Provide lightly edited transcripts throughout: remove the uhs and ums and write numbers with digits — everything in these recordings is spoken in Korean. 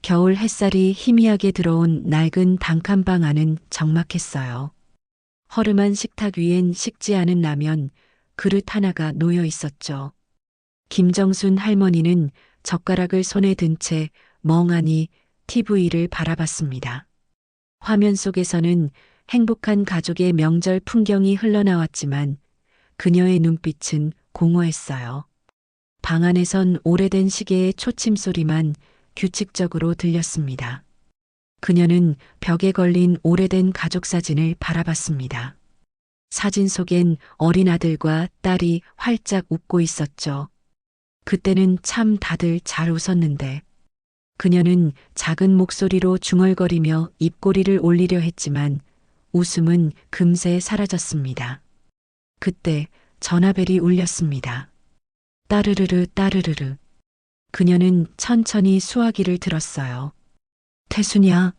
겨울 햇살이 희미하게 들어온 낡은 단칸방 안은 적막했어요. 허름한 식탁 위엔 식지 않은 라면, 그릇 하나가 놓여 있었죠. 김정순 할머니는 젓가락을 손에 든 채 멍하니 TV를 바라봤습니다. 화면 속에서는 행복한 가족의 명절 풍경이 흘러나왔지만 그녀의 눈빛은 공허했어요. 방 안에선 오래된 시계의 초침 소리만 규칙적으로 들렸습니다. 그녀는 벽에 걸린 오래된 가족 사진을 바라봤습니다. 사진 속엔 어린 아들과 딸이 활짝 웃고 있었죠. 그때는 참 다들 잘 웃었는데 그녀는 작은 목소리로 중얼거리며 입꼬리를 올리려 했지만 웃음은 금세 사라졌습니다. 그때 전화벨이 울렸습니다. 따르르르 따르르르. 그녀는 천천히 수화기를 들었어요. 태순이야.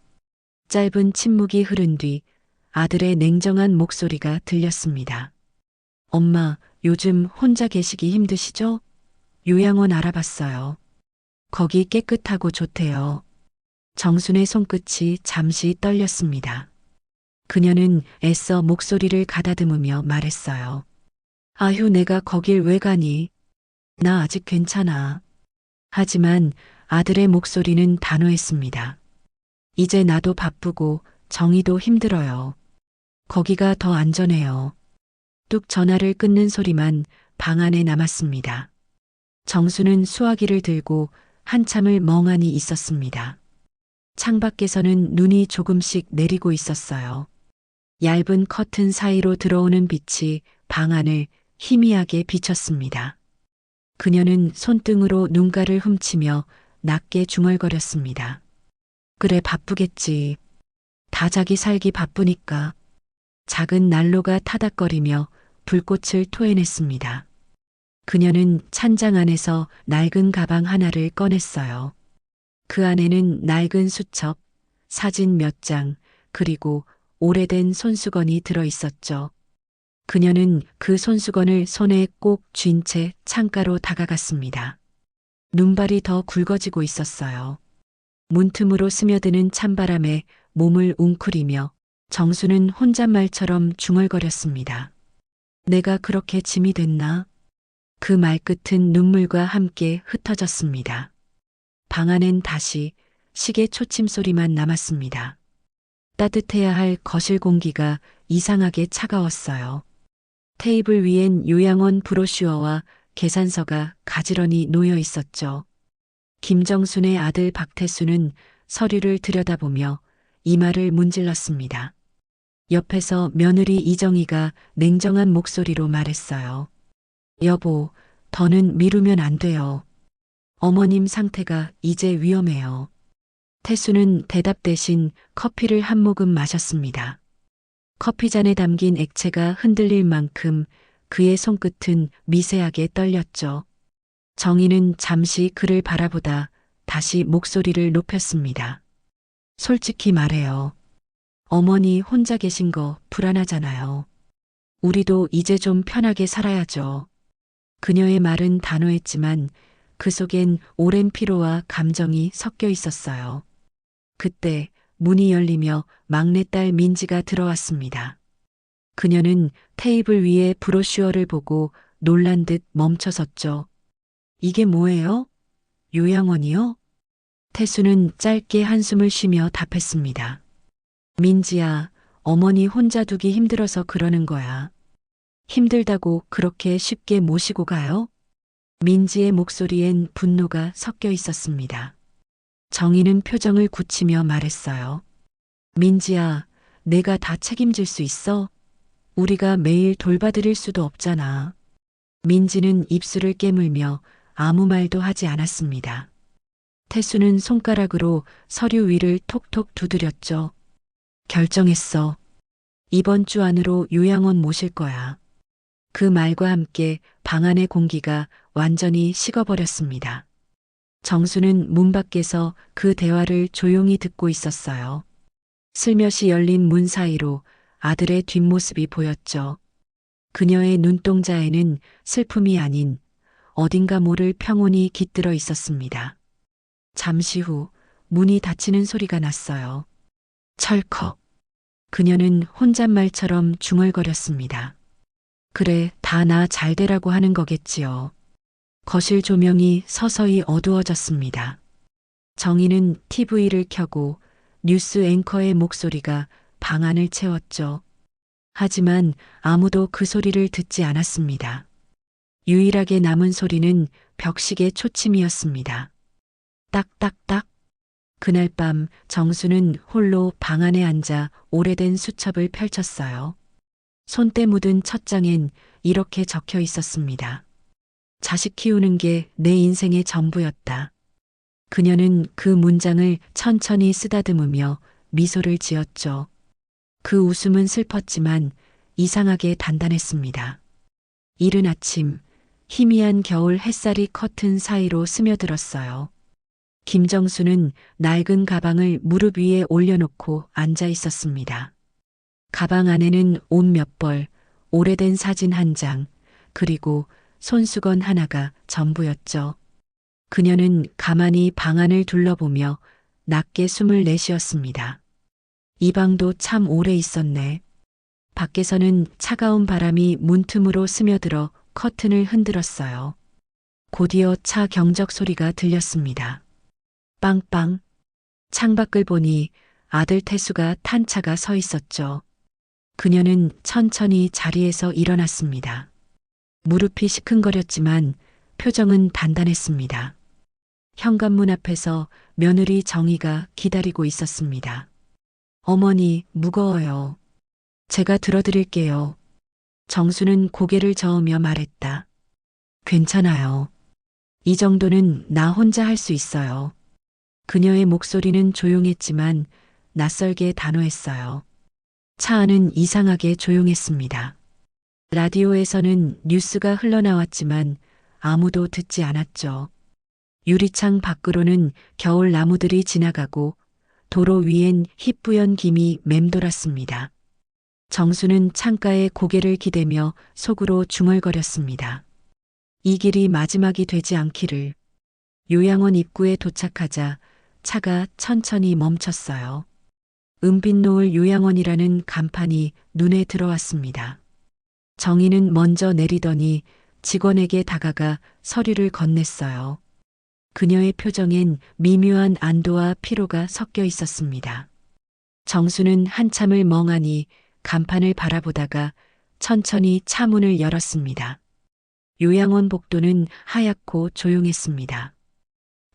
짧은 침묵이 흐른 뒤 아들의 냉정한 목소리가 들렸습니다. 엄마, 요즘 혼자 계시기 힘드시죠? 요양원 알아봤어요. 거기 깨끗하고 좋대요. 정순의 손끝이 잠시 떨렸습니다. 그녀는 애써 목소리를 가다듬으며 말했어요. 아휴, 내가 거길 왜 가니? 나 아직 괜찮아. 하지만 아들의 목소리는 단호했습니다. 이제 나도 바쁘고 정희도 힘들어요. 거기가 더 안전해요. 뚝 전화를 끊는 소리만 방 안에 남았습니다. 정수는 수화기를 들고 한참을 멍하니 있었습니다. 창밖에서는 눈이 조금씩 내리고 있었어요. 얇은 커튼 사이로 들어오는 빛이 방 안을 희미하게 비쳤습니다. 그녀는 손등으로 눈가를 훔치며 낮게 중얼거렸습니다. 그래, 바쁘겠지. 다 자기 살기 바쁘니까. 작은 난로가 타닥거리며 불꽃을 토해냈습니다. 그녀는 찬장 안에서 낡은 가방 하나를 꺼냈어요. 그 안에는 낡은 수첩, 사진 몇 장, 그리고 오래된 손수건이 들어 있었죠. 그녀는 그 손수건을 손에 꼭 쥔 채 창가로 다가갔습니다. 눈발이 더 굵어지고 있었어요. 문틈으로 스며드는 찬바람에 몸을 웅크리며 정수는 혼잣말처럼 중얼거렸습니다. 내가 그렇게 짐이 됐나? 그 말끝은 눈물과 함께 흩어졌습니다. 방 안엔 다시 시계 초침 소리만 남았습니다. 따뜻해야 할 거실 공기가 이상하게 차가웠어요. 테이블 위엔 요양원 브로슈어와 계산서가 가지런히 놓여 있었죠. 김정순의 아들 박태수는 서류를 들여다보며 이마를 문질렀습니다. 옆에서 며느리 이정희가 냉정한 목소리로 말했어요. 여보, 더는 미루면 안 돼요. 어머님 상태가 이제 위험해요. 태수는 대답 대신 커피를 한 모금 마셨습니다. 커피잔에 담긴 액체가 흔들릴 만큼 그의 손끝은 미세하게 떨렸죠. 정희는 잠시 그를 바라보다 다시 목소리를 높였습니다. 솔직히 말해요. 어머니 혼자 계신 거 불안하잖아요. 우리도 이제 좀 편하게 살아야죠. 그녀의 말은 단호했지만 그 속엔 오랜 피로와 감정이 섞여 있었어요. 그때 문이 열리며 막내딸 민지가 들어왔습니다. 그녀는 테이블 위에 브로슈어를 보고 놀란 듯 멈춰섰죠. 이게 뭐예요? 요양원이요? 태수는 짧게 한숨을 쉬며 답했습니다. 민지야, 어머니 혼자 두기 힘들어서 그러는 거야. 힘들다고 그렇게 쉽게 모시고 가요? 민지의 목소리엔 분노가 섞여 있었습니다. 정희는 표정을 굳히며 말했어요. 민지야, 내가 다 책임질 수 있어? 우리가 매일 돌봐드릴 수도 없잖아. 민지는 입술을 깨물며 아무 말도 하지 않았습니다. 태수는 손가락으로 서류 위를 톡톡 두드렸죠. 결정했어. 이번 주 안으로 요양원 모실 거야. 그 말과 함께 방 안의 공기가 완전히 식어버렸습니다. 정수는 문 밖에서 그 대화를 조용히 듣고 있었어요. 슬며시 열린 문 사이로 아들의 뒷모습이 보였죠. 그녀의 눈동자에는 슬픔이 아닌 어딘가 모를 평온이 깃들어 있었습니다. 잠시 후 문이 닫히는 소리가 났어요. 철컥. 그녀는 혼잣말처럼 중얼거렸습니다. 그래, 다 나 잘되라고 하는 거겠지요. 거실 조명이 서서히 어두워졌습니다. 정희는 TV를 켜고 뉴스 앵커의 목소리가 방 안을 채웠죠. 하지만 아무도 그 소리를 듣지 않았습니다. 유일하게 남은 소리는 벽시계 초침이었습니다. 딱딱딱. 그날 밤 정수는 홀로 방 안에 앉아 오래된 수첩을 펼쳤어요. 손때 묻은 첫 장엔 이렇게 적혀 있었습니다. 자식 키우는 게 내 인생의 전부였다. 그녀는 그 문장을 천천히 쓰다듬으며 미소를 지었죠. 그 웃음은 슬펐지만 이상하게 단단했습니다. 이른 아침, 희미한 겨울 햇살이 커튼 사이로 스며들었어요. 김정수는 낡은 가방을 무릎 위에 올려놓고 앉아 있었습니다. 가방 안에는 옷 몇 벌, 오래된 사진 한 장, 그리고 손수건 하나가 전부였죠. 그녀는 가만히 방 안을 둘러보며 낮게 숨을 내쉬었습니다. 이 방도 참 오래 있었네. 밖에서는 차가운 바람이 문틈으로 스며들어 커튼을 흔들었어요. 곧이어 차 경적 소리가 들렸습니다. 빵빵. 창밖을 보니 아들 태수가 탄 차가 서 있었죠. 그녀는 천천히 자리에서 일어났습니다. 무릎이 시큰거렸지만 표정은 단단했습니다. 현관문 앞에서 며느리 정희가 기다리고 있었습니다. 어머니, 무거워요. 제가 들어드릴게요. 정수는 고개를 저으며 말했다. 괜찮아요. 이 정도는 나 혼자 할 수 있어요. 그녀의 목소리는 조용했지만 낯설게 단호했어요. 차 안은 이상하게 조용했습니다. 라디오에서는 뉴스가 흘러나왔지만 아무도 듣지 않았죠. 유리창 밖으로는 겨울 나무들이 지나가고 도로 위엔 희뿌연 김이 맴돌았습니다. 정수는 창가에 고개를 기대며 속으로 중얼거렸습니다. 이 길이 마지막이 되지 않기를. 요양원 입구에 도착하자 차가 천천히 멈췄어요. 은빛 노을 요양원이라는 간판이 눈에 들어왔습니다. 정희는 먼저 내리더니 직원에게 다가가 서류를 건넸어요. 그녀의 표정엔 미묘한 안도와 피로가 섞여 있었습니다. 정수는 한참을 멍하니 간판을 바라보다가 천천히 차 문을 열었습니다. 요양원 복도는 하얗고 조용했습니다.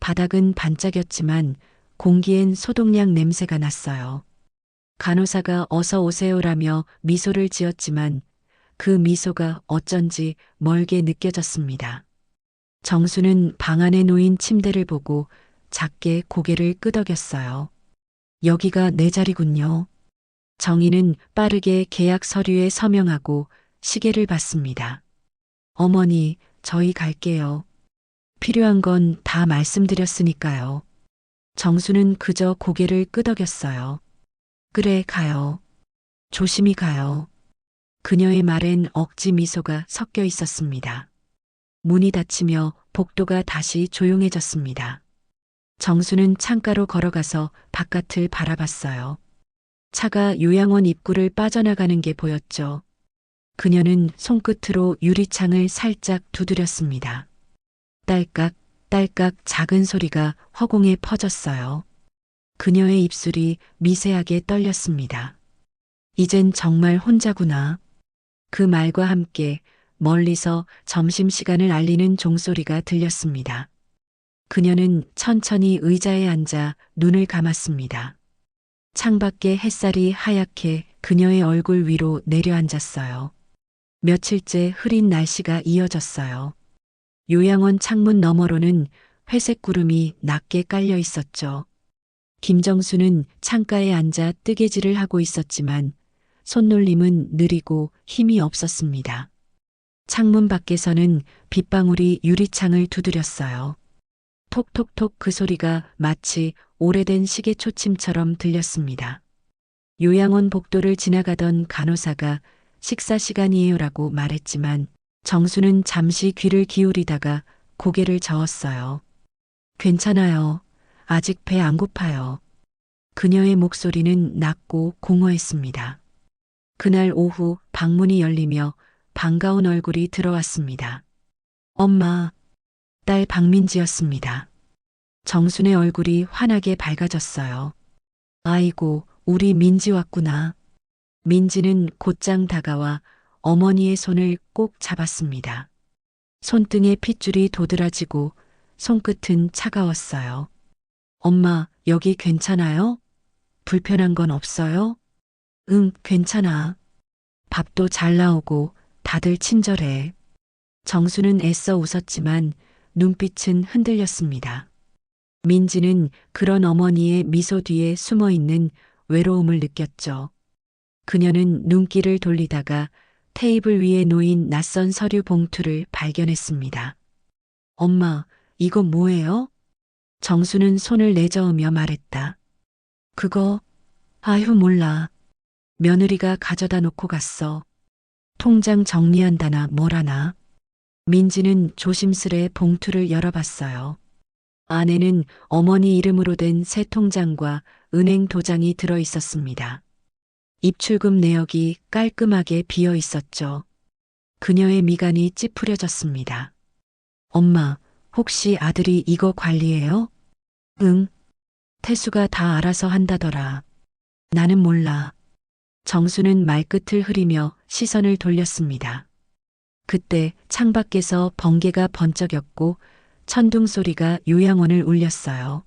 바닥은 반짝였지만 공기엔 소독약 냄새가 났어요. 간호사가 어서 오세요라며 미소를 지었지만 그 미소가 어쩐지 멀게 느껴졌습니다. 정수는 방 안에 놓인 침대를 보고 작게 고개를 끄덕였어요. 여기가 내 자리군요. 정희는 빠르게 계약 서류에 서명하고 시계를 봤습니다. 어머니, 저희 갈게요. 필요한 건 다 말씀드렸으니까요. 정수는 그저 고개를 끄덕였어요. 그래, 가요. 조심히 가요. 그녀의 말엔 억지 미소가 섞여 있었습니다. 문이 닫히며 복도가 다시 조용해졌습니다. 정수는 창가로 걸어가서 바깥을 바라봤어요. 차가 요양원 입구를 빠져나가는 게 보였죠. 그녀는 손끝으로 유리창을 살짝 두드렸습니다. 딸깍, 딸깍 작은 소리가 허공에 퍼졌어요. 그녀의 입술이 미세하게 떨렸습니다. 이젠 정말 혼자구나. 그 말과 함께 멀리서 점심시간을 알리는 종소리가 들렸습니다. 그녀는 천천히 의자에 앉아 눈을 감았습니다. 창밖의 햇살이 하얗게 그녀의 얼굴 위로 내려앉았어요. 며칠째 흐린 날씨가 이어졌어요. 요양원 창문 너머로는 회색 구름이 낮게 깔려 있었죠. 김정수는 창가에 앉아 뜨개질을 하고 있었지만 손놀림은 느리고 힘이 없었습니다. 창문 밖에서는 빗방울이 유리창을 두드렸어요. 톡톡톡 그 소리가 마치 오래된 시계 초침처럼 들렸습니다. 요양원 복도를 지나가던 간호사가 식사 시간이에요라고 말했지만 정수는 잠시 귀를 기울이다가 고개를 저었어요. 괜찮아요. 아직 배 안 고파요. 그녀의 목소리는 낮고 공허했습니다. 그날 오후 방문이 열리며 반가운 얼굴이 들어왔습니다. 엄마, 딸 박민지였습니다. 정순의 얼굴이 환하게 밝아졌어요. 아이고, 우리 민지 왔구나. 민지는 곧장 다가와 어머니의 손을 꼭 잡았습니다. 손등에 핏줄이 도드라지고 손끝은 차가웠어요. 엄마, 여기 괜찮아요? 불편한 건 없어요? 응, 괜찮아. 밥도 잘 나오고 다들 친절해. 정수는 애써 웃었지만 눈빛은 흔들렸습니다. 민지는 그런 어머니의 미소 뒤에 숨어 있는 외로움을 느꼈죠. 그녀는 눈길을 돌리다가 테이블 위에 놓인 낯선 서류 봉투를 발견했습니다. 엄마, 이거 뭐예요? 정수는 손을 내저으며 말했다. 그거, 아휴 몰라. 며느리가 가져다 놓고 갔어. 통장 정리한다나 뭐라나. 민지는 조심스레 봉투를 열어봤어요. 안에는 어머니 이름으로 된 새 통장과 은행 도장이 들어 있었습니다. 입출금 내역이 깔끔하게 비어 있었죠. 그녀의 미간이 찌푸려졌습니다. 엄마, 혹시 아들이 이거 관리해요? 응. 태수가 다 알아서 한다더라. 나는 몰라. 정수는 말끝을 흐리며 시선을 돌렸습니다. 그때 창밖에서 번개가 번쩍였고 천둥 소리가 요양원을 울렸어요.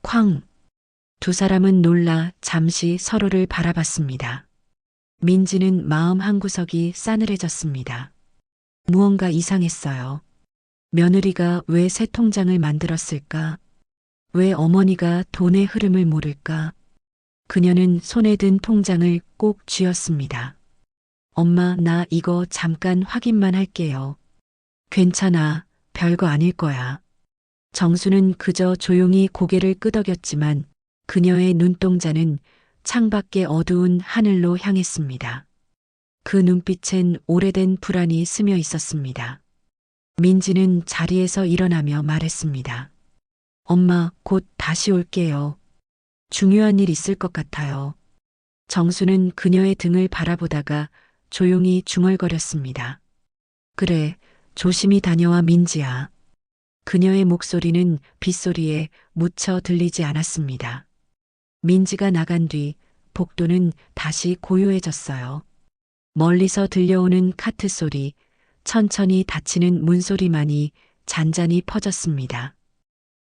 쾅! 두 사람은 놀라 잠시 서로를 바라봤습니다. 민지는 마음 한구석이 싸늘해졌습니다. 무언가 이상했어요. 며느리가 왜 새 통장을 만들었을까? 왜 어머니가 돈의 흐름을 모를까? 그녀는 손에 든 통장을 꼭 쥐었습니다. 엄마, 나 이거 잠깐 확인만 할게요. 괜찮아. 별거 아닐 거야. 정수는 그저 조용히 고개를 끄덕였지만 그녀의 눈동자는 창밖의 어두운 하늘로 향했습니다. 그 눈빛엔 오래된 불안이 스며 있었습니다. 민지는 자리에서 일어나며 말했습니다. 엄마, 곧 다시 올게요. 중요한 일 있을 것 같아요. 정수는 그녀의 등을 바라보다가 조용히 중얼거렸습니다. 그래, 조심히 다녀와 민지야. 그녀의 목소리는 빗소리에 묻혀 들리지 않았습니다. 민지가 나간 뒤 복도는 다시 고요해졌어요. 멀리서 들려오는 카트 소리, 천천히 닫히는 문소리만이 잔잔히 퍼졌습니다.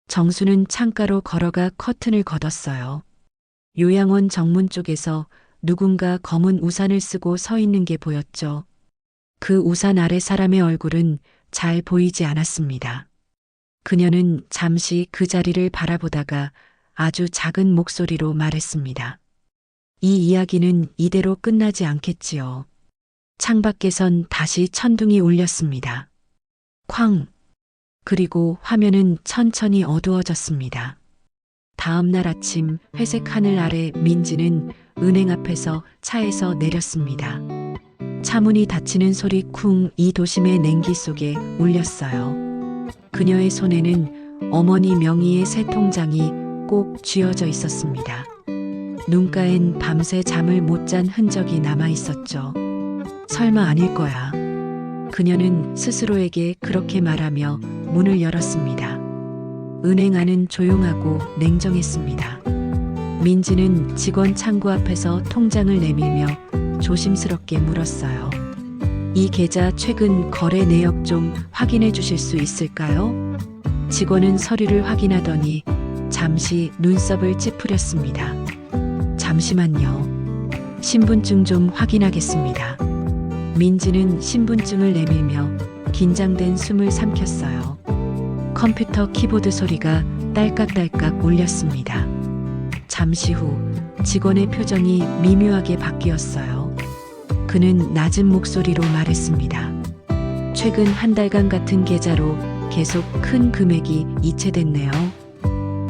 정수는 창가로 걸어가 커튼을 걷었어요. 요양원 정문 쪽에서 누군가 검은 우산을 쓰고 서 있는 게 보였죠. 그 우산 아래 사람의 얼굴은 잘 보이지 않았습니다. 그녀는 잠시 그 자리를 바라보다가 아주 작은 목소리로 말했습니다. 이 이야기는 이대로 끝나지 않겠지요. 창밖에선 다시 천둥이 울렸습니다. 쾅! 그리고 화면은 천천히 어두워졌습니다. 다음 날 아침 회색 하늘 아래 민지는 은행 앞에서 차에서 내렸습니다. 차문이 닫히는 소리 쿵 이 도심의 냉기 속에 울렸어요. 그녀의 손에는 어머니 명의의 새 통장이 꼭 쥐어져 있었습니다. 눈가엔 밤새 잠을 못 잔 흔적이 남아 있었죠. 설마 아닐 거야. 그녀는 스스로에게 그렇게 말하며 문을 열었습니다. 은행 안은 조용하고 냉정했습니다. 민지는 직원 창구 앞에서 통장을 내밀며 조심스럽게 물었어요. 이 계좌 최근 거래 내역 좀 확인해 주실 수 있을까요? 직원은 서류를 확인하더니 잠시 눈썹을 찌푸렸습니다. 잠시만요. 신분증 좀 확인하겠습니다. 민지는 신분증을 내밀며 긴장된 숨을 삼켰어요. 컴퓨터 키보드 소리가 딸깍딸깍 울렸습니다. 잠시 후 직원의 표정이 미묘하게 바뀌었어요. 그는 낮은 목소리로 말했습니다. 최근 한 달간 같은 계좌로 계속 큰 금액이 이체됐네요.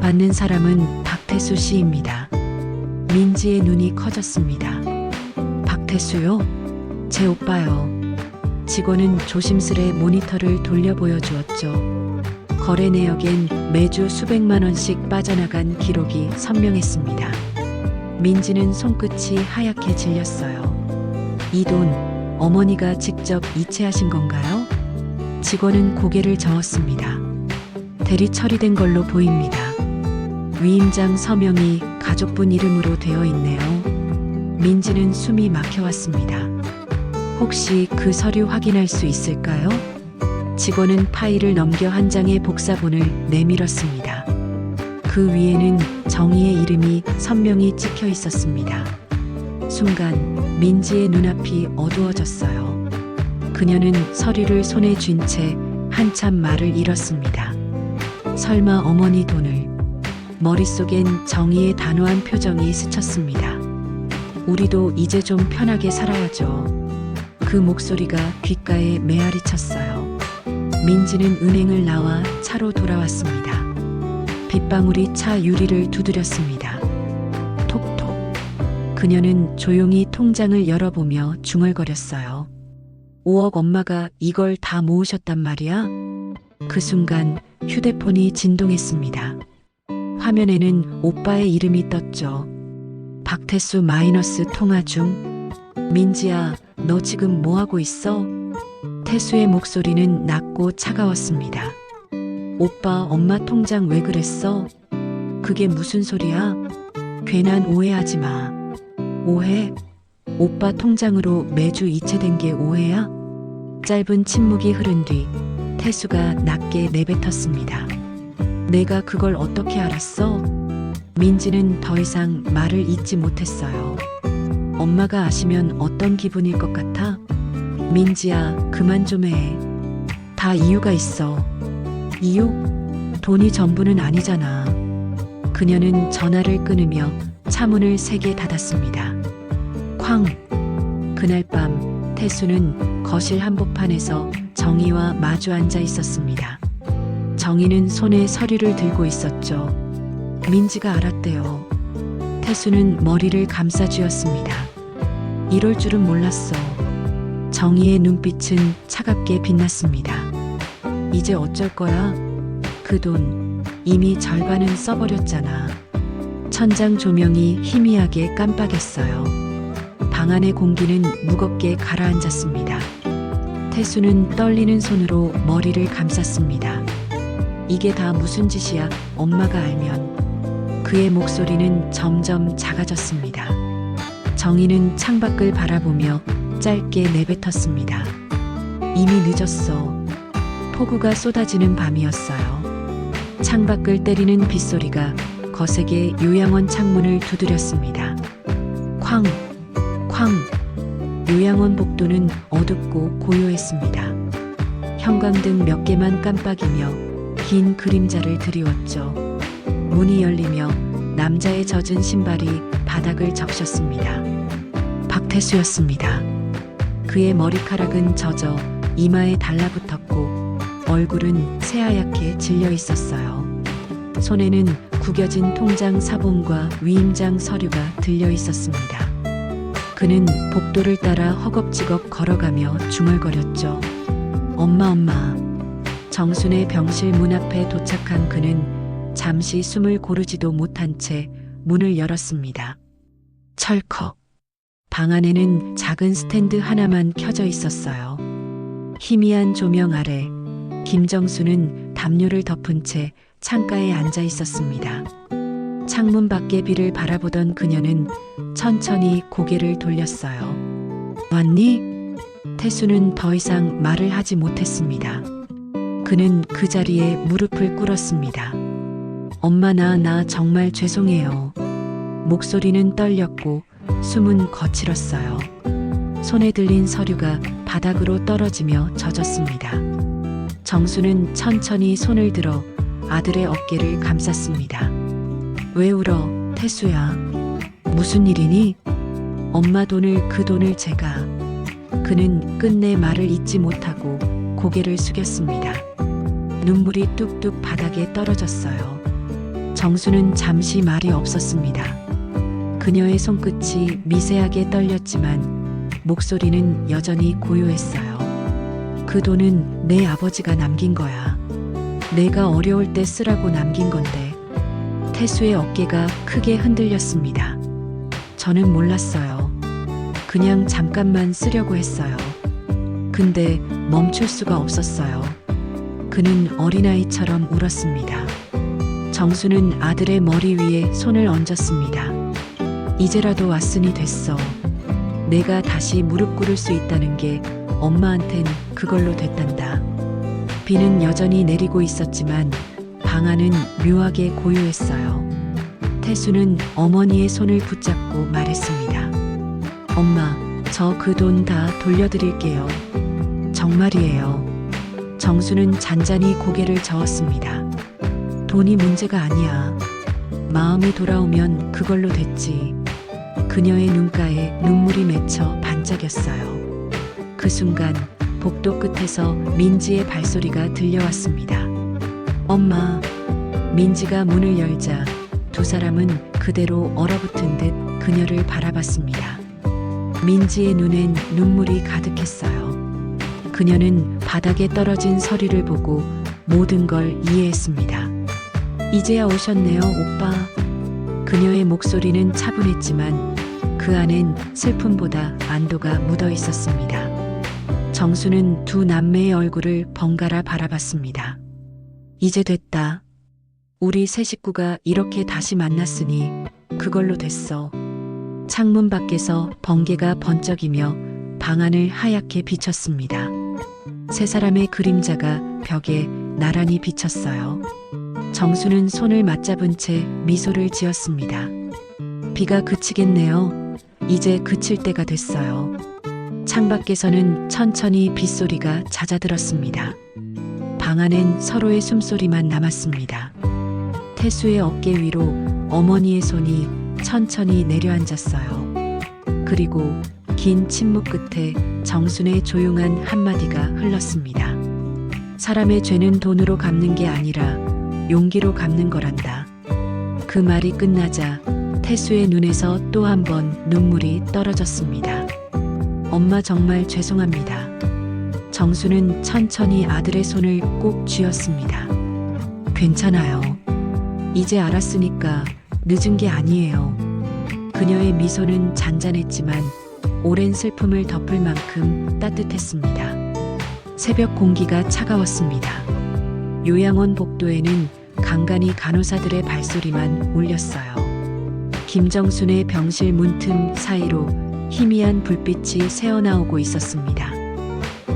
받는 사람은 박태수 씨입니다. 민지의 눈이 커졌습니다. 박태수요? 제 오빠요. 직원은 조심스레 모니터를 돌려 보여주었죠. 거래 내역엔 매주 수백만 원씩 빠져나간 기록이 선명했습니다. 민지는 손끝이 하얗게 질렸어요. 이 돈 어머니가 직접 이체하신 건가요? 직원은 고개를 저었습니다. 대리 처리된 걸로 보입니다. 위임장 서명이 가족분 이름으로 되어 있네요. 민지는 숨이 막혀왔습니다. 혹시 그 서류 확인할 수 있을까요? 직원은 파일을 넘겨 한 장의 복사본을 내밀었습니다. 그 위에는 정희의 이름이 선명히 찍혀 있었습니다. 순간 민지의 눈앞이 어두워졌어요. 그녀는 서류를 손에 쥔 채 한참 말을 잃었습니다. 설마 어머니 돈을? 머릿속엔 정희의 단호한 표정이 스쳤습니다. 우리도 이제 좀 편하게 살아야죠. 그 목소리가 귓가에 메아리 쳤어요. 민지는 은행을 나와 차로 돌아왔습니다. 빗방울이 차 유리를 두드렸습니다. 톡톡. 그녀는 조용히 통장을 열어보며 중얼거렸어요. 5억 엄마가 이걸 다 모으셨단 말이야? 그 순간 휴대폰이 진동했습니다. 화면에는 오빠의 이름이 떴죠. 박태수 마이너스 통화 중. 민지야, 너 지금 뭐하고 있어? 태수의 목소리는 낮고 차가웠습니다. 오빠 엄마 통장 왜 그랬어? 그게 무슨 소리야? 괜한 오해하지 마. 오해? 오빠 통장으로 매주 이체된 게 오해야? 짧은 침묵이 흐른 뒤 태수가 낮게 내뱉었습니다. 내가 그걸 어떻게 알았어? 민지는 더 이상 말을 잇지 못했어요. 엄마가 아시면 어떤 기분일 것 같아? 민지야, 그만 좀 해. 다 이유가 있어. 이유? 돈이 전부는 아니잖아. 그녀는 전화를 끊으며 차문을 세게 닫았습니다. 쾅! 그날 밤 태수는 거실 한복판에서 정희와 마주 앉아 있었습니다. 정희는 손에 서류를 들고 있었죠. 민지가 알았대요. 태수는 머리를 감싸쥐었습니다. 이럴 줄은 몰랐어. 정희의 눈빛은 차갑게 빛났습니다. 이제 어쩔 거야? 그 돈 이미 절반은 써버렸잖아. 천장 조명이 희미하게 깜빡했어요. 방 안의 공기는 무겁게 가라앉았습니다. 태수는 떨리는 손으로 머리를 감쌌습니다. 이게 다 무슨 짓이야? 엄마가 알면. 그의 목소리는 점점 작아졌습니다. 정희는 창밖을 바라보며 짧게 내뱉었습니다. 이미 늦었어. 폭우가 쏟아지는 밤이었어요. 창밖을 때리는 빗소리가 거세게 요양원 창문을 두드렸습니다. 쾅! 쾅! 요양원 복도는 어둡고 고요했습니다. 형광등 몇 개만 깜빡이며 긴 그림자를 드리웠죠. 문이 열리며 남자의 젖은 신발이 바닥을 적셨습니다. 박태수였습니다. 그의 머리카락은 젖어 이마에 달라붙었고 얼굴은 새하얗게 질려 있었어요. 손에는 구겨진 통장 사본과 위임장 서류가 들려 있었습니다. 그는 복도를 따라 허겁지겁 걸어가며 중얼거렸죠. 엄마. 정순의 병실 문 앞에 도착한 그는 잠시 숨을 고르지도 못한 채 문을 열었습니다. 철컥. 방 안에는 작은 스탠드 하나만 켜져 있었어요. 희미한 조명 아래 김정수는 담요를 덮은 채 창가에 앉아 있었습니다. 창문 밖의 비를 바라보던 그녀는 천천히 고개를 돌렸어요. 왔니? 태수는 더 이상 말을 하지 못했습니다. 그는 그 자리에 무릎을 꿇었습니다. 엄마, 나 정말 죄송해요. 목소리는 떨렸고 숨은 거칠었어요. 손에 들린 서류가 바닥으로 떨어지며 젖었습니다. 정수는 천천히 손을 들어 아들의 어깨를 감쌌습니다. 왜 울어, 태수야? 무슨 일이니? 엄마 돈을, 그 돈을 제가. 그는 끝내 말을 잇지 못하고 고개를 숙였습니다. 눈물이 뚝뚝 바닥에 떨어졌어요. 정수는 잠시 말이 없었습니다. 그녀의 손끝이 미세하게 떨렸지만 목소리는 여전히 고요했어요. 그 돈은 내 아버지가 남긴 거야. 내가 어려울 때 쓰라고 남긴 건데. 태수의 어깨가 크게 흔들렸습니다. 저는 몰랐어요. 그냥 잠깐만 쓰려고 했어요. 근데 멈출 수가 없었어요. 그는 어린아이처럼 울었습니다. 정수는 아들의 머리 위에 손을 얹었습니다. 이제라도 왔으니 됐어. 내가 다시 무릎 꿇을 수 있다는 게 엄마한텐 그걸로 됐단다. 비는 여전히 내리고 있었지만 방 안은 묘하게 고요했어요. 태수는 어머니의 손을 붙잡고 말했습니다. 엄마, 저 그 돈 다 돌려드릴게요. 정말이에요. 정수는 잔잔히 고개를 저었습니다. 돈이 문제가 아니야. 마음이 돌아오면 그걸로 됐지. 그녀의 눈가에 눈물이 맺혀 반짝였어요. 그 순간 복도 끝에서 민지의 발소리가 들려왔습니다. 엄마. 민지가 문을 열자 두 사람은 그대로 얼어붙은 듯 그녀를 바라봤습니다. 민지의 눈엔 눈물이 가득했어요. 그녀는 바닥에 떨어진 서류를 보고 모든 걸 이해했습니다. 이제야 오셨네요, 오빠. 그녀의 목소리는 차분했지만 그 안엔 슬픔보다 안도가 묻어 있었습니다. 정수는 두 남매의 얼굴을 번갈아 바라봤습니다. 이제 됐다. 우리 세 식구가 이렇게 다시 만났으니 그걸로 됐어. 창문 밖에서 번개가 번쩍이며 방 안을 하얗게 비쳤습니다. 세 사람의 그림자가 벽에 나란히 비쳤어요. 정수는 손을 맞잡은 채 미소를 지었습니다. 비가 그치겠네요. 이제 그칠 때가 됐어요. 창밖에서는 천천히 빗소리가 잦아들었습니다. 방 안엔 서로의 숨소리만 남았습니다. 태수의 어깨 위로 어머니의 손이 천천히 내려앉았어요. 그리고 긴 침묵 끝에 정순의 조용한 한마디가 흘렀습니다. 사람의 죄는 돈으로 갚는 게 아니라 용기로 갚는 거란다. 그 말이 끝나자 태수의 눈에서 또 한 번 눈물이 떨어졌습니다. 엄마 정말 죄송합니다. 정수는 천천히 아들의 손을 꼭 쥐었습니다. 괜찮아요. 이제 알았으니까 늦은 게 아니에요. 그녀의 미소는 잔잔했지만 오랜 슬픔을 덮을 만큼 따뜻했습니다. 새벽 공기가 차가웠습니다. 요양원 복도에는 간간히 간호사들의 발소리만 울렸어요. 김정순의 병실 문틈 사이로 희미한 불빛이 새어나오고 있었습니다.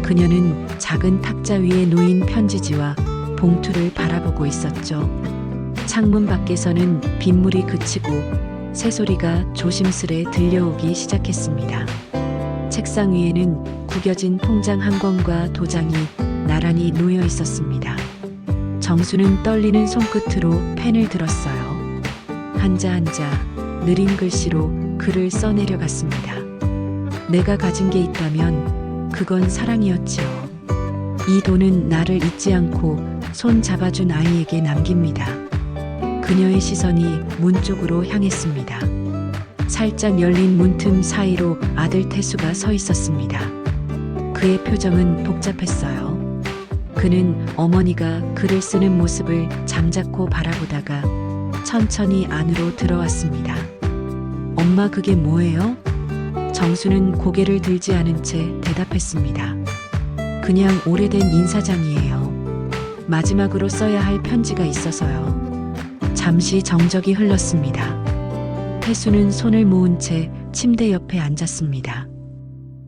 그녀는 작은 탁자 위에 놓인 편지지와 봉투를 바라보고 있었죠. 창문 밖에서는 빗물이 그치고 새소리가 조심스레 들려오기 시작했습니다. 책상 위에는 구겨진 통장 한 권과 도장이 나란히 놓여 있었습니다. 정수는 떨리는 손끝으로 펜을 들었어요. 한자 한자 느린 글씨로 글을 써내려갔습니다. 내가 가진 게 있다면 그건 사랑이었지요. 이 돈은 나를 잊지 않고 손 잡아준 아이에게 남깁니다. 그녀의 시선이 문 쪽으로 향했습니다. 살짝 열린 문틈 사이로 아들 태수가 서 있었습니다. 그의 표정은 복잡했어요. 그는 어머니가 글을 쓰는 모습을 잠자코 바라보다가 천천히 안으로 들어왔습니다. 엄마 그게 뭐예요? 정수는 고개를 들지 않은 채 대답했습니다. 그냥 오래된 인사장이에요. 마지막으로 써야 할 편지가 있어서요. 잠시 정적이 흘렀습니다. 태수는 손을 모은 채 침대 옆에 앉았습니다.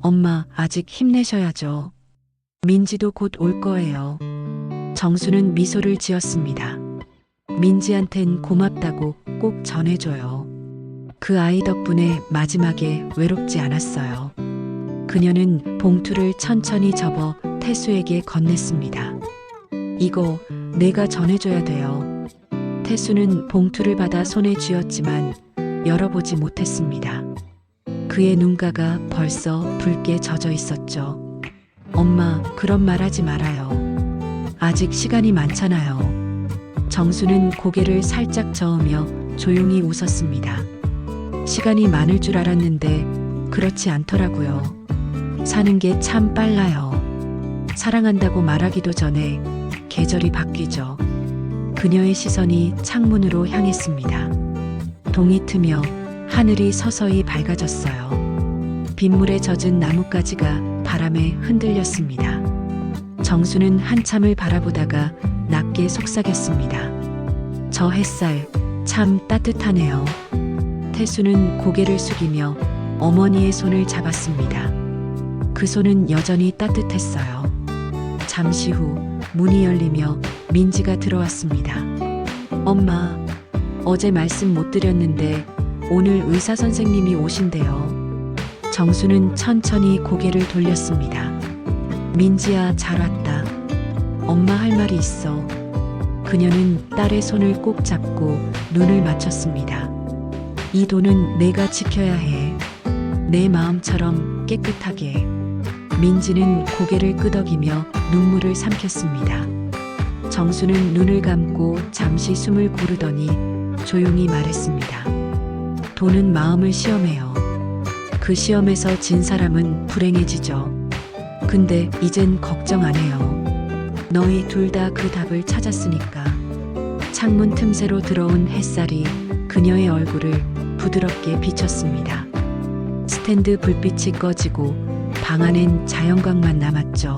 엄마, 아직 힘내셔야죠. 민지도 곧 올 거예요. 정수는 미소를 지었습니다. 민지한텐 고맙다고 꼭 전해줘요. 그 아이 덕분에 마지막에 외롭지 않았어요. 그녀는 봉투를 천천히 접어 태수에게 건넸습니다. 이거 내가 전해줘야 돼요. 태수는 봉투를 받아 손에 쥐었지만 열어보지 못했습니다. 그의 눈가가 벌써 붉게 젖어 있었죠. 엄마, 그런 말 하지 말아요. 아직 시간이 많잖아요. 정수는 고개를 살짝 저으며 조용히 웃었습니다. 시간이 많을 줄 알았는데 그렇지 않더라고요. 사는 게 참 빨라요. 사랑한다고 말하기도 전에 계절이 바뀌죠. 그녀의 시선이 창문으로 향했습니다. 동이 트며 하늘이 서서히 밝아졌어요. 빗물에 젖은 나뭇가지가 바람에 흔들렸습니다. 정수는 한참을 바라보다가 낮게 속삭였습니다. 저 햇살 참 따뜻하네요. 태수는 고개를 숙이며 어머니의 손을 잡았습니다. 그 손은 여전히 따뜻했어요. 잠시 후 문이 열리며 민지가 들어왔습니다. 엄마, 어제 말씀 못 드렸는데 오늘 의사 선생님이 오신대요. 정수는 천천히 고개를 돌렸습니다. 민지야, 잘 왔다. 엄마 할 말이 있어. 그녀는 딸의 손을 꼭 잡고 눈을 맞췄습니다. 이 돈은 내가 지켜야 해. 내 마음처럼 깨끗하게. 민지는 고개를 끄덕이며 눈물을 삼켰습니다. 정수는 눈을 감고 잠시 숨을 고르더니 조용히 말했습니다. 돈은 마음을 시험해요. 그 시험에서 진 사람은 불행해지죠. 근데 이젠 걱정 안 해요. 너희 둘 다 그 답을 찾았으니까. 창문 틈새로 들어온 햇살이 그녀의 얼굴을 부드럽게 비쳤습니다. 스탠드 불빛이 꺼지고 방 안엔 자연광만 남았죠.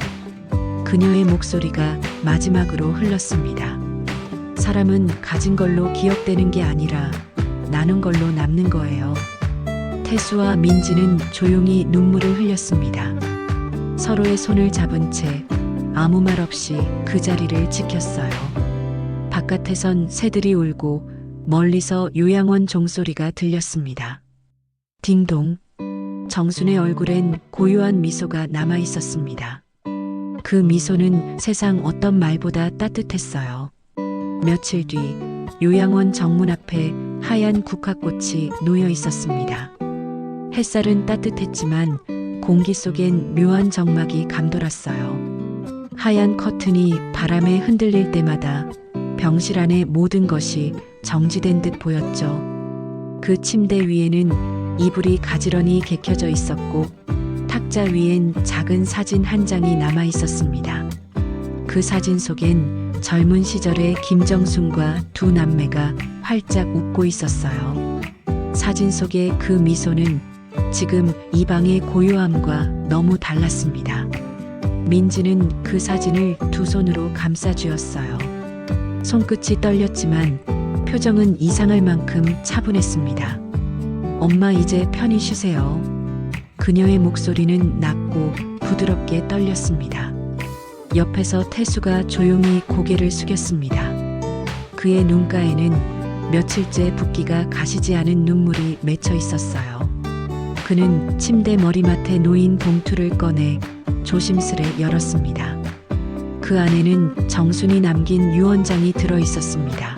그녀의 목소리가 마지막으로 흘렀습니다. 사람은 가진 걸로 기억되는 게 아니라 나눈 걸로 남는 거예요. 태수와 민지는 조용히 눈물을 흘렸습니다. 서로의 손을 잡은 채 아무 말 없이 그 자리를 지켰어요. 바깥에선 새들이 울고 멀리서 요양원 종소리가 들렸습니다. 딩동. 정순의 얼굴엔 고요한 미소가 남아 있었습니다. 그 미소는 세상 어떤 말보다 따뜻했어요. 며칠 뒤 요양원 정문 앞에 하얀 국화꽃이 놓여 있었습니다. 햇살은 따뜻했지만 공기 속엔 묘한 정막이 감돌았어요. 하얀 커튼이 바람에 흔들릴 때마다 병실 안의 모든 것이 정지된 듯 보였죠. 그 침대 위에는 이불이 가지런히 개켜져 있었고 탁자 위엔 작은 사진 한 장이 남아 있었습니다. 그 사진 속엔 젊은 시절의 김정순과 두 남매가 활짝 웃고 있었어요. 사진 속의 그 미소는 지금 이 방의 고요함과 너무 달랐습니다. 민지는 그 사진을 두 손으로 감싸쥐었어요. 손끝이 떨렸지만 표정은 이상할 만큼 차분했습니다. 엄마, 이제 편히 쉬세요. 그녀의 목소리는 낮고 부드럽게 떨렸습니다. 옆에서 태수가 조용히 고개를 숙였습니다. 그의 눈가에는 며칠째 붓기가 가시지 않은 눈물이 맺혀 있었어요. 그는 침대 머리맡에 놓인 봉투를 꺼내 조심스레 열었습니다. 그 안에는 정순이 남긴 유언장이 들어 있었습니다.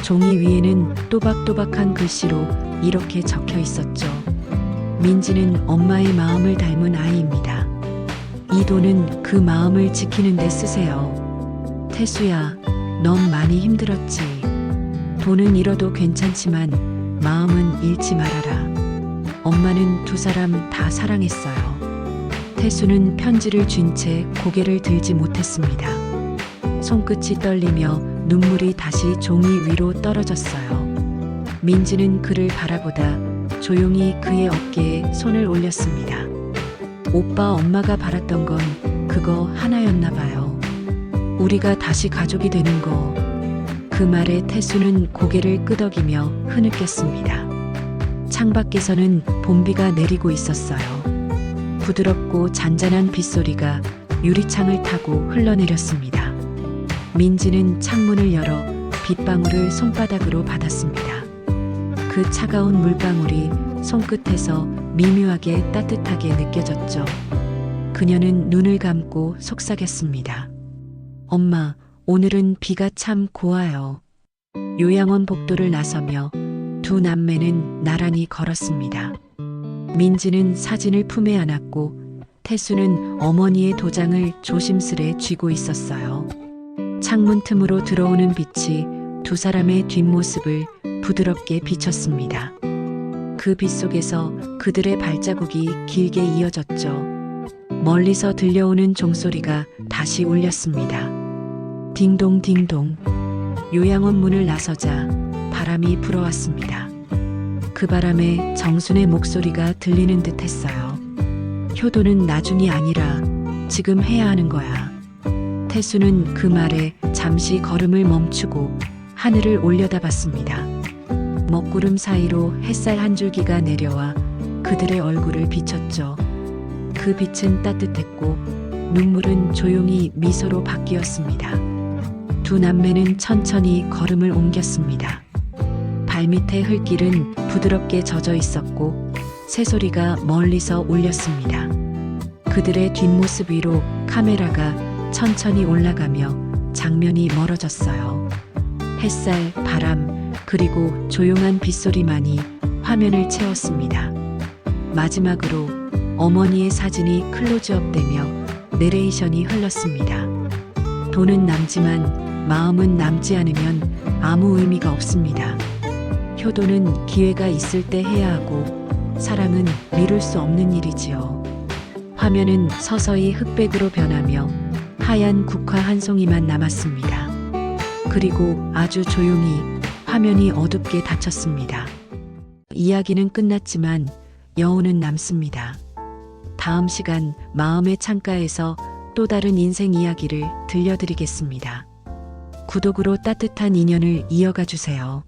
종이 위에는 또박또박한 글씨로 이렇게 적혀 있었죠. 민지는 엄마의 마음을 닮은 아이입니다. 이 돈은 그 마음을 지키는 데 쓰세요. 태수야, 넌 많이 힘들었지. 돈은 잃어도 괜찮지만 마음은 잃지 말아라. 엄마는 두 사람 다 사랑했어요. 태수는 편지를 쥔 채 고개를 들지 못했습니다. 손끝이 떨리며 눈물이 다시 종이 위로 떨어졌어요. 민지는 그를 바라보다 조용히 그의 어깨에 손을 올렸습니다. 오빠, 엄마가 바랐던 건 그거 하나였나 봐요. 우리가 다시 가족이 되는 거. 그 말에 태수는 고개를 끄덕이며 흐느꼈습니다. 창밖에서는 봄비가 내리고 있었어요. 부드럽고 잔잔한 빗소리가 유리창을 타고 흘러내렸습니다. 민지는 창문을 열어 빗방울을 손바닥으로 받았습니다. 그 차가운 물방울이 손끝에서 미묘하게 따뜻하게 느껴졌죠. 그녀는 눈을 감고 속삭였습니다. 엄마, 오늘은 비가 참 고와요. 요양원 복도를 나서며 두 남매는 나란히 걸었습니다. 민지는 사진을 품에 안았고 태수는 어머니의 도장을 조심스레 쥐고 있었어요. 창문 틈으로 들어오는 빛이 두 사람의 뒷모습을 부드럽게 비쳤습니다. 그 빛 속에서 그들의 발자국이 길게 이어졌죠. 멀리서 들려오는 종소리가 다시 울렸습니다. 딩동 딩동. 요양원 문을 나서자 바람이 불어왔습니다. 그 바람에 정순의 목소리가 들리는 듯 했어요. 효도는 나중이 아니라 지금 해야 하는 거야. 태수는 그 말에 잠시 걸음을 멈추고 하늘을 올려다봤습니다. 먹구름 사이로 햇살 한 줄기가 내려와 그들의 얼굴을 비췄죠. 그 빛은 따뜻했고 눈물은 조용히 미소로 바뀌었습니다. 두 남매는 천천히 걸음을 옮겼습니다. 발밑의 흙길은 부드럽게 젖어 있었고 새소리가 멀리서 울렸습니다. 그들의 뒷모습 위로 카메라가 천천히 올라가며 장면이 멀어졌어요. 햇살, 바람, 그리고 조용한 빗소리만이 화면을 채웠습니다. 마지막으로 어머니의 사진이 클로즈업되며 내레이션이 흘렀습니다. 돈은 남지만 마음은 남지 않으면 아무 의미가 없습니다. 효도는 기회가 있을 때 해야 하고 사랑은 미룰 수 없는 일이지요. 화면은 서서히 흑백으로 변하며 하얀 국화 한 송이만 남았습니다. 그리고 아주 조용히 화면이 어둡게 닫혔습니다. 이야기는 끝났지만 여운은 남습니다. 다음 시간 마음의 창가에서 또 다른 인생 이야기를 들려드리겠습니다. 구독으로 따뜻한 인연을 이어가 주세요.